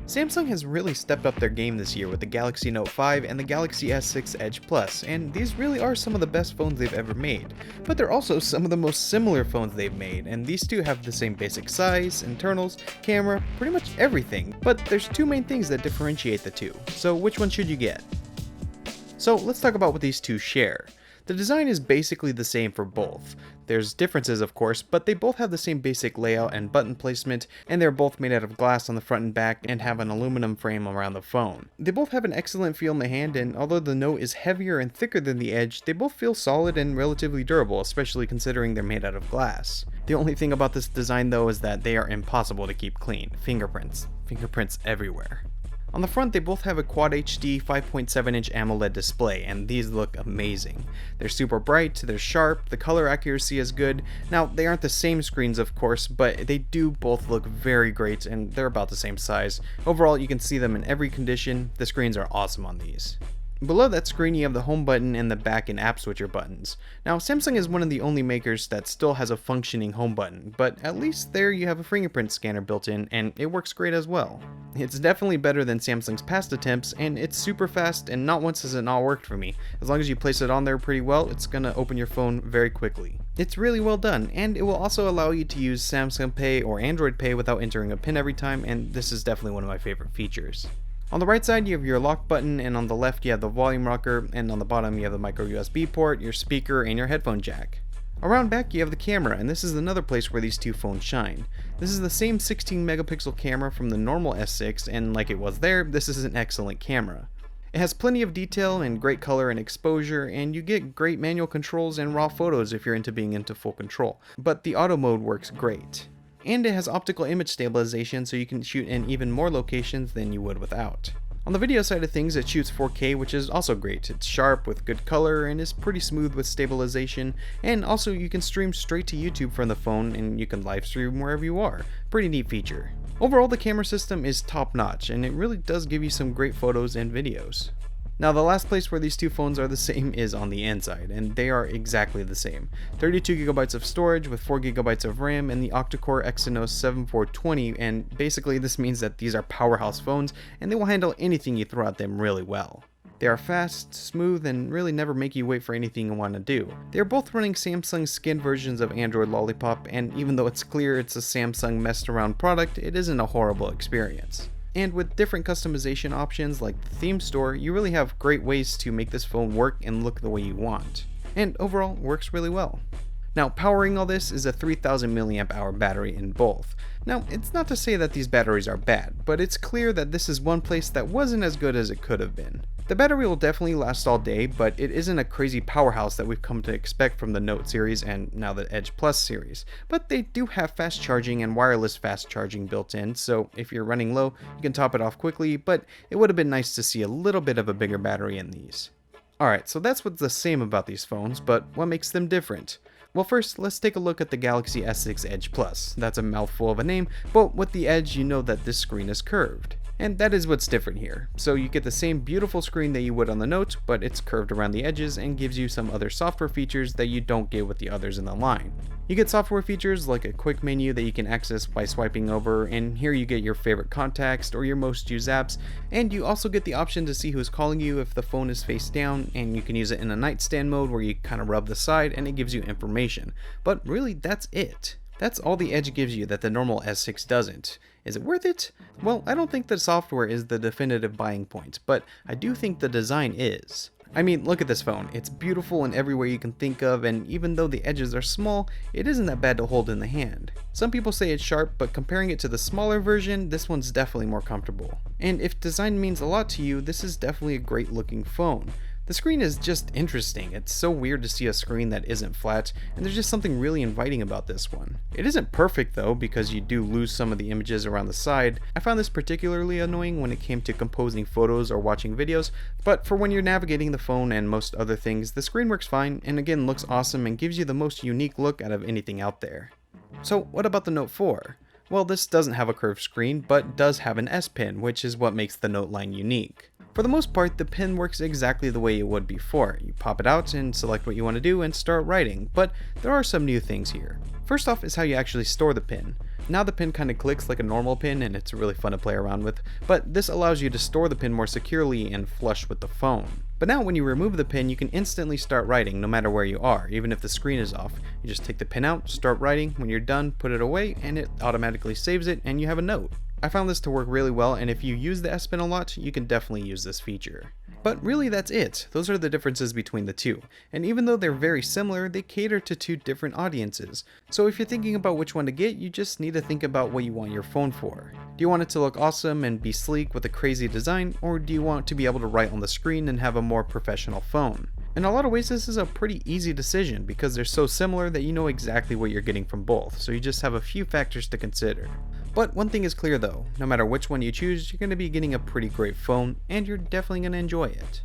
Samsung has really stepped up their game this year with the Galaxy Note 5 and the Galaxy S6 Edge Plus, and these really are some of the best phones they've ever made. But they're also some of the most similar phones they've made, and these two have the same basic size, internals, camera, pretty much everything. But there's two main things that differentiate the two, so which one should you get? So let's talk about what these two share. The design is basically the same for both. There's differences of course, but they both have the same basic layout and button placement, and they're both made out of glass on the front and back and have an aluminum frame around the phone. They both have an excellent feel in the hand, and although the Note is heavier and thicker than the Edge, they both feel solid and relatively durable, especially considering they're made out of glass. The only thing about this design though is that they are impossible to keep clean. Fingerprints everywhere. On the front, they both have a Quad HD 5.7-inch AMOLED display, and these look amazing. They're super bright, they're sharp, the color accuracy is good. Now, they aren't the same screens of course, but they do both look very great, and they're about the same size. Overall, you can see them in every condition. The screens are awesome on these. Below that screen you have the home button and the back and app switcher buttons. Now Samsung is one of the only makers that still has a functioning home button, but at least there you have a fingerprint scanner built in and it works great as well. It's definitely better than Samsung's past attempts, and it's super fast, and not once has it not worked for me. As long as you place it on there pretty well, it's gonna open your phone very quickly. It's really well done, and it will also allow you to use Samsung Pay or Android Pay without entering a PIN every time, and this is definitely one of my favorite features. On the right side you have your lock button, and on the left you have the volume rocker, and on the bottom you have the micro USB port, your speaker, and your headphone jack. Around back you have the camera, and this is another place where these two phones shine. This is the same 16 megapixel camera from the normal S6, and like it was there, this is an excellent camera. It has plenty of detail and great color and exposure, and you get great manual controls and raw photos if you're into being into full control, but the auto mode works great. And it has optical image stabilization, so you can shoot in even more locations than you would without. On the video side of things, it shoots 4K, which is also great. It's sharp with good color and is pretty smooth with stabilization, and also you can stream straight to YouTube from the phone and you can live stream wherever you are. Pretty neat feature. Overall, the camera system is top notch, and it really does give you some great photos and videos. Now the last place where these two phones are the same is on the inside, and they are exactly the same. 32GB of storage with 4GB of RAM and the octa-core Exynos 7420, and basically this means that these are powerhouse phones and they will handle anything you throw at them really well. They are fast, smooth, and really never make you wait for anything you want to do. They are both running Samsung's skinned versions of Android Lollipop, and even though it's clear it's a Samsung messed around product, it isn't a horrible experience. And with different customization options like the theme store, you really have great ways to make this phone work and look the way you want. And overall, works really well. Now, powering all this is a 3000 mAh battery in both. Now, it's not to say that these batteries are bad, but it's clear that this is one place that wasn't as good as it could have been. The battery will definitely last all day, but it isn't a crazy powerhouse that we've come to expect from the Note series and now the Edge Plus series. But they do have fast charging and wireless fast charging built in, so if you're running low, you can top it off quickly, but it would have been nice to see a little bit of a bigger battery in these. Alright, so that's what's the same about these phones, but what makes them different? Well, first, let's take a look at the Galaxy S6 Edge Plus. That's a mouthful of a name, but with the Edge you know that this screen is curved. And that is what's different here. So you get the same beautiful screen that you would on the Note, but it's curved around the edges and gives you some other software features that you don't get with the others in the line. You get software features like a quick menu that you can access by swiping over, and here you get your favorite contacts or your most used apps, and you also get the option to see who's calling you if the phone is face down, and you can use it in a nightstand mode where you kind of rub the side and it gives you information. But really, that's it. That's all the Edge gives you that the normal S6 doesn't. Is it worth it? Well, I don't think the software is the definitive buying point, but I do think the design is. I mean, look at this phone. It's beautiful in every way you can think of, and even though the edges are small, it isn't that bad to hold in the hand. Some people say it's sharp, but comparing it to the smaller version, this one's definitely more comfortable. And if design means a lot to you, this is definitely a great looking phone. The screen is just interesting. It's so weird to see a screen that isn't flat, and there's just something really inviting about this one. It isn't perfect though, because you do lose some of the images around the side. I found this particularly annoying when it came to composing photos or watching videos, but for when you're navigating the phone and most other things, the screen works fine, and again looks awesome and gives you the most unique look out of anything out there. So what about the Note 4? Well, this doesn't have a curved screen, but does have an S Pen, which is what makes the Note line unique. For the most part, the pen works exactly the way it would before. You pop it out and select what you want to do and start writing, but there are some new things here. First off is how you actually store the pen. Now the pin kind of clicks like a normal pin and it's really fun to play around with, but this allows you to store the pin more securely and flush with the phone. But now when you remove the pin, you can instantly start writing no matter where you are, even if the screen is off. You just take the pin out, start writing, when you're done, put it away, and it automatically saves it and you have a note. I found this to work really well, and if you use the S Pen a lot, you can definitely use this feature. But really that's it. Those are the differences between the two. And even though they're very similar, they cater to two different audiences. So if you're thinking about which one to get, you just need to think about what you want your phone for. Do you want it to look awesome and be sleek with a crazy design, or do you want to be able to write on the screen and have a more professional phone? In a lot of ways, this is a pretty easy decision because they're so similar that you know exactly what you're getting from both, so you just have a few factors to consider. But one thing is clear though, no matter which one you choose, you're going to be getting a pretty great phone, and you're definitely going to enjoy it.